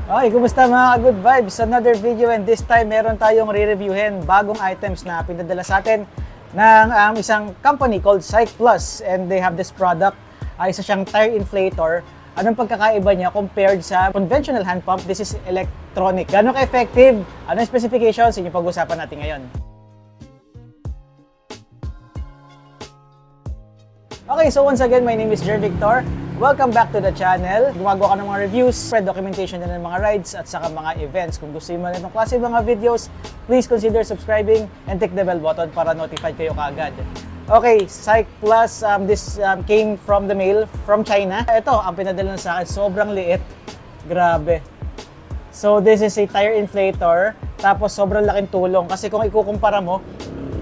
Okay, kumusta mga good vibes? Another video, and this time meron tayong re-reviewin bagong items na pinadala sa atin ng isang company called Cyc Plus, and they have this product. Isa siyang tire inflator. Anong pagkakaiba niya compared sa conventional hand pump? This is electronic. Gano'ng ka-effective? Anong specifications? Yun yung pag-usapan natin ngayon. Okay, so once again, my name is Jer Victor. Welcome back to the channel. Gumagawa ka ng mga reviews, spread documentation din ng mga rides at saka mga events. Kung gusto nyo man itong klase mga videos, please consider subscribing and click the bell button para notified kayo kaagad. Okay, Cyc Plus, this came from the mail from China. Ito, ang pinadala sa akin, sobrang liit. Grabe. So this is a tire inflator, tapos sobrang laking tulong. Kasi kung ikukumpara mo,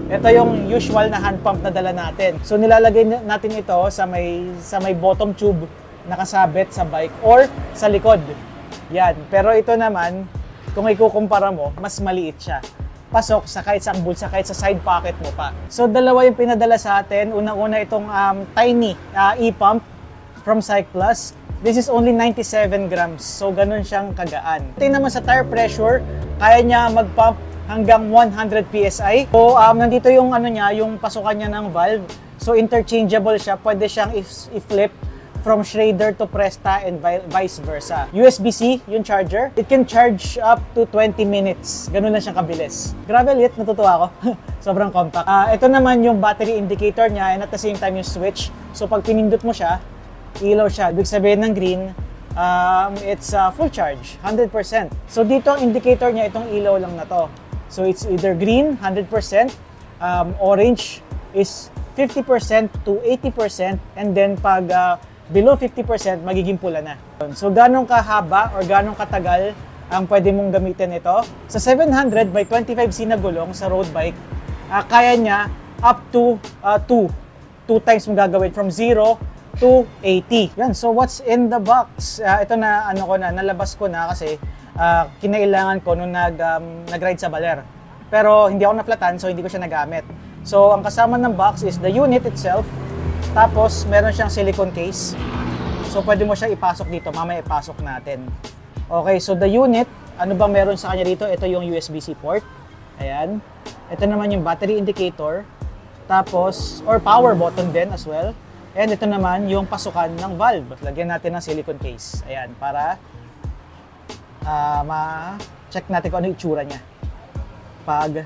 ito yung usual na hand pump na dala natin. So nilalagay natin ito sa may bottom tube nakasabit sa bike or sa likod. Yan. Pero ito naman, kung ikukumpara mo, mas maliit siya. Pasok sa kahit sa bulsa, kahit sa side pocket mo pa. So dalawa yung pinadala sa atin. Unang-una itong tiny e-pump from Cyc Plus. This is only 97 grams. So ganun siyang kagaan. Tingnan naman sa tire pressure, kaya niya mag-pump hanggang 100 PSI. So, nandito yung yung pasukan niya ng valve. So, interchangeable siya. Pwede siyang i-flip from Schrader to Presta and vice versa. USB-C yung charger. It can charge up to 20 minutes. Ganun lang siyang kabilis. Grabe liit, natutuwa ako. Sobrang compact. Ito naman yung battery indicator niya and at the same time yung switch. So, pag pinindot mo siya, ilaw siya. Ibig sabihin ng green, it's full charge, 100%. So, dito ang indicator niya, itong ilaw lang na to. So it's either green, 100%, orange is 50% to 80%, and then pag below 50%, magiging pula na. So ganong kahaba or ganong katagal ang pwede mong gamitin ito? Sa 700 by 25C na gulong sa road bike, kaya niya up to 2 times mo gagawin from 0 to 80. Yan, so what's in the box? Ito na, nalabas ko na kasi kinailangan ko nung nag-ride sa Baler. Pero hindi ako naplatan, so hindi ko siya nagamit. So, ang kasama ng box is the unit itself. Tapos, meron siyang silicone case. So, pwede mo siya ipasok dito. Mamaya ipasok natin. Okay, so the unit, ano ba meron sa kanya dito? Ito yung USB-C port. Ayan. Ito naman yung battery indicator. Tapos, or power button din as well. And ito naman yung pasukan ng valve. Lagyan natin ng silicone case. Ayan, para ma-check natin kung ano yung itsura niya pag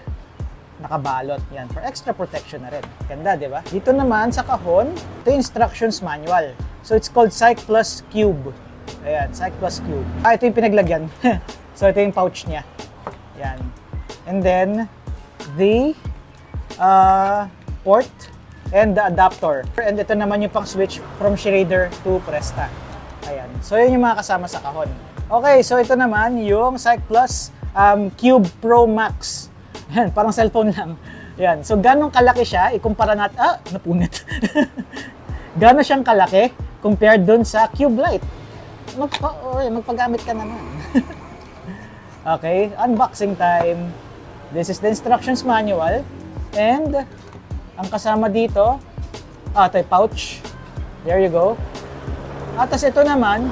nakabalot. Yan, for extra protection na rin. Ganda, di ba? Dito naman sa kahon, ito yung instructions manual. So it's called Cyc Plus Cube. Ayan, Cyc Plus Cube. Ito yung pinaglagyan. So ito yung pouch niya. Yan. And then, the port and the adapter. And ito naman yung pang switch from Schrader to Presta. Ayan. So yun yung mga kasama sa kahon. Okay, so ito naman yung Cyc Plus Cube Pro Max. Yan, parang cellphone lang. Yan. So, ganong kalaki siya, ikumpara natin, napunit. Gano'n siyang kalaki compared dun sa Cube Lite. Magpagamit ka naman. Okay, unboxing time. This is the instructions manual. And, ang kasama dito, ito yung pouch. There you go. At ito naman,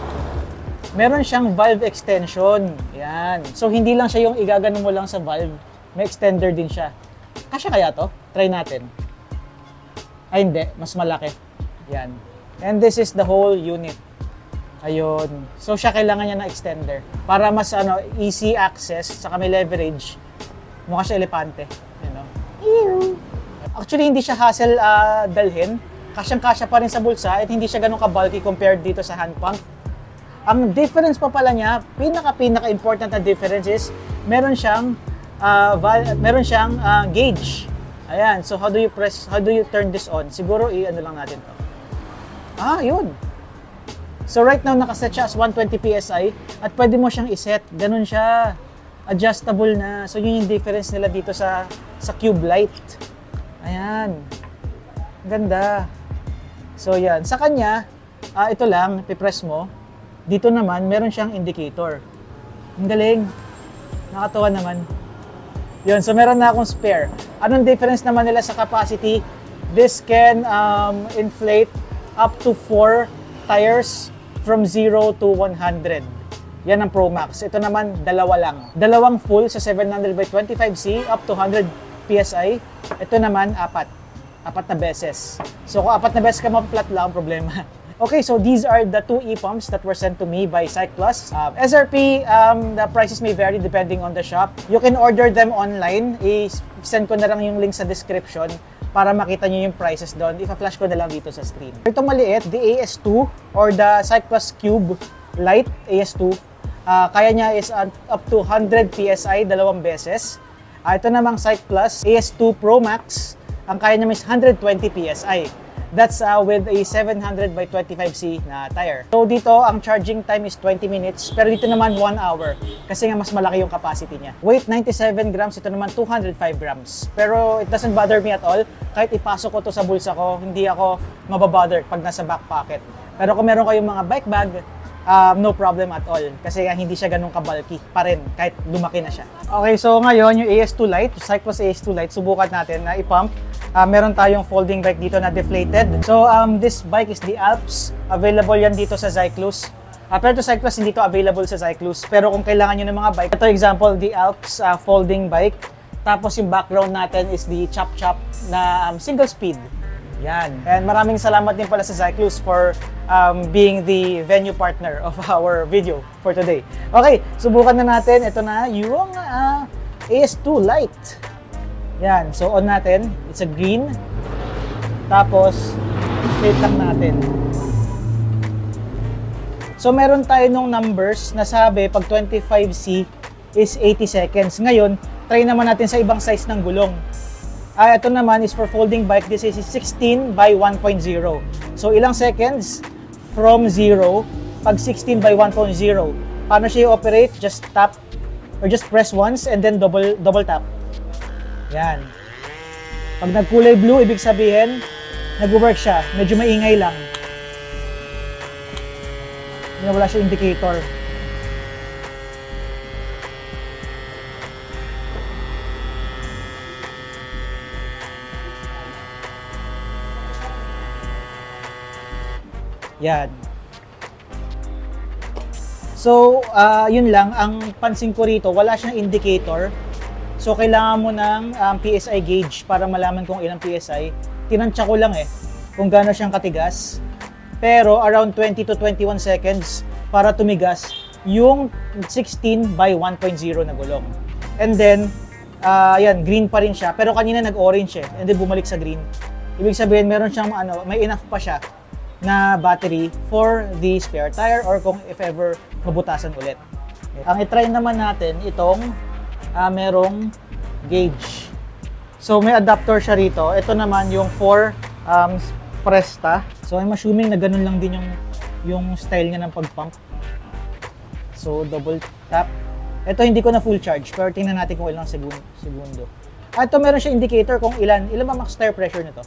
meron siyang valve extension. Yan. So, hindi lang siya yung igagano mo lang sa valve. May extender din siya. Kasya kaya to? Try natin. Ay, hindi. Mas malaki. Yan. And this is the whole unit. Ayun. So, siya kailangan niya na extender. Para mas easy access, saka may leverage. Mukha siya elepante. You know? Actually, hindi siya hassle dalhin. Kasyang-kasya pa rin sa bulsa at hindi siya ganun ka-bulky compared dito sa hand pump. Ang difference pa pala niya, pinaka-important na difference is meron siyang gauge. Ayan, so how do you turn this on? Siguro i-ano lang natin to. Yun. So right now nakaset siya as 120 PSI at pwede mo siyang iset. Ganun siya. Adjustable na. So yun yung difference nila dito sa Cube Lite. Ayan. Ganda. So yan, sa kanya, ito lang, pipress mo. Dito naman, meron siyang indicator. Ang galing. Nakatawa naman. Yun, so meron na akong spare. Anong difference naman nila sa capacity? This can inflate up to 4 tires from 0 to 100. Yan ang Pro Max. Ito naman, dalawa lang. Dalawang full sa 700 by 25C up to 100 PSI. Ito naman, apat na beses. So kung apat na beses ka ma-flat lang, problema. Okay, so these are the two e-pumps that were sent to me by Cycplus. SRP, the prices may vary depending on the shop. You can order them online. I-send ko na lang yung link sa description para makita nyo yung prices doon. Ipa-flash ko na lang dito sa screen. Ito maliit, the AS2 or the Cycplus Cube Lite AS2. Kaya niya is up to 100 PSI, dalawang beses. Ito namang Cycplus AS2 Pro Max. Ang kaya niya is 120 PSI. That's with a 700 by 25C na tire. So dito, ang charging time is 20 minutes, pero dito naman 1 hour kasi nga mas malaki yung capacity niya. Weight 97 grams, ito naman 205 grams. Pero it doesn't bother me at all. Kahit ipasok ko to sa bulsa ko, hindi ako mababother pag nasa back pocket. Pero kung meron kayong mga bike bag, no problem at all. Kasi hindi siya ganun ka-bulky pa rin, kahit lumaki na siya. Okay, so ngayon, yung AS2 Lite, yung Cycplus AS2 Lite, subukan natin na i-pump. Meron tayong folding bike dito na deflated. So, this bike is the Alps. Available yan dito sa Cyclus. Pero to Cyclus, hindi to available sa Cyclus. Pero kung kailangan nyo ng mga bike, ito example, the Alps folding bike. Tapos yung background natin is the chop-chop na single speed. Yan. And maraming salamat din pala sa Cyclus for being the venue partner of our video for today. Okay, subukan na natin. Ito na yung AS2 Lite. Yan. So, on natin. It's a green. Tapos, wait lang natin. So, meron tayo nung numbers na sabi pag 25C is 80 seconds. Ngayon, try naman natin sa ibang size ng gulong. Ito naman is for folding bike. This is 16 by 1.0. So, ilang seconds from 0 pag 16 by 1.0. Paano siya i-operate? Just tap or just press once and then double tap. Yan. Pag nagkulay blue, ibig sabihin, nag-work siya. Medyo maingay lang. Wala siya indicator. Yan. So, yun lang. Ang pansin ko rito, wala siyang indicator. So, kailangan mo ng PSI gauge para malaman kung ilang PSI. Tinansya ko lang kung gaano siyang katigas. Pero, around 20 to 21 seconds para tumigas yung 16 by 1.0 na gulong. And then, yan, green pa rin siya. Pero kanina nag-orange and then bumalik sa green. Ibig sabihin, meron siyang may enough pa siya na battery for the spare tire or kung if ever mabutasan ulit. Ang i-try naman natin itong merong gauge. So may adapter siya rito. Ito naman yung for Presta. So I'm assuming na ganun lang din yung style niya ng pag-pump. So double tap. Ito hindi ko na full charge pero tingnan natin kung ilang segundo. Ito meron siya indicator kung ilan ba max tire pressure nito.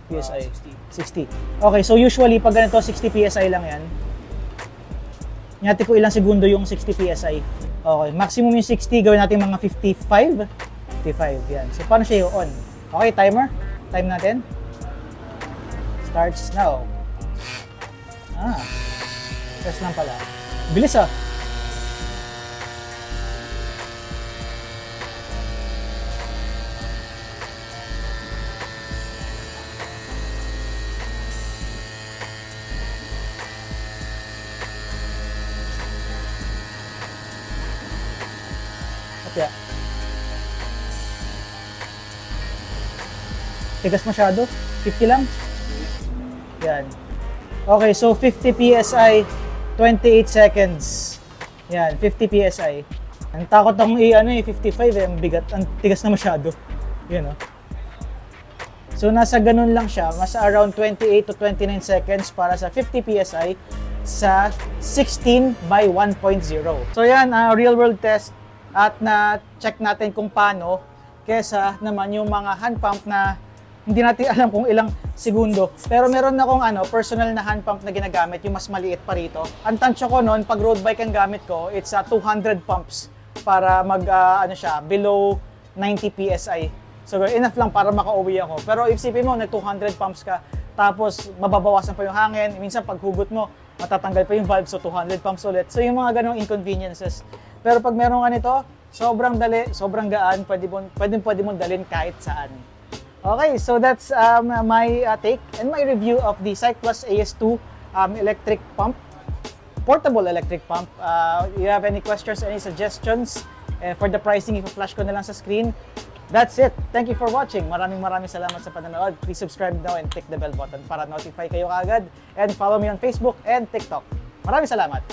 PSI 60. Okay, so usually pag ganito 60 PSI lang yan. Nyati ko ilang segundo yung 60 PSI. Okay, maximum yung 60, gawin natin mga 55. 55, yan. So, paano siya on? Okay, timer. Time natin. Starts now. Press lang pala. Bilis Yeah. Tigas masyado. 50 lang. Yan. Okay, so 50 PSI, 28 seconds. Yan, 50 PSI. Ang takot akong 55 ang bigat, ang tigas na masyado. Yun So nasa ganun lang siya, nasa around 28 to 29 seconds para sa 50 PSI sa 16 by 1.0. So yan, real world test. At na-check natin kung paano kesa naman yung mga hand pump na hindi natin alam kung ilang segundo. Pero meron na akong personal na hand pump na ginagamit, yung mas maliit pa rito. Ang tansya ko noon, pag road bike ang gamit ko, it's 200 pumps para below 90 PSI. So enough lang para makauwi ako. Pero isipin mo, nag 200 pumps ka, tapos mababawasan pa yung hangin. Minsan pag hugot mo, matatanggal pa yung valve, so 200 pumps ulit. So yung mga ganong inconveniences. Pero pag meron ka nito, sobrang dali, sobrang gaan, pwede mong dalhin kahit saan. Okay, so that's my take and my review of the Cycplus AS2 electric pump, portable electric pump. You have any questions, any suggestions for the pricing, i-flash ko na lang sa screen. That's it. Thank you for watching. Maraming salamat sa panonood. Please subscribe now and click the bell button para notify kayo kaagad. And follow me on Facebook and TikTok. Maraming salamat.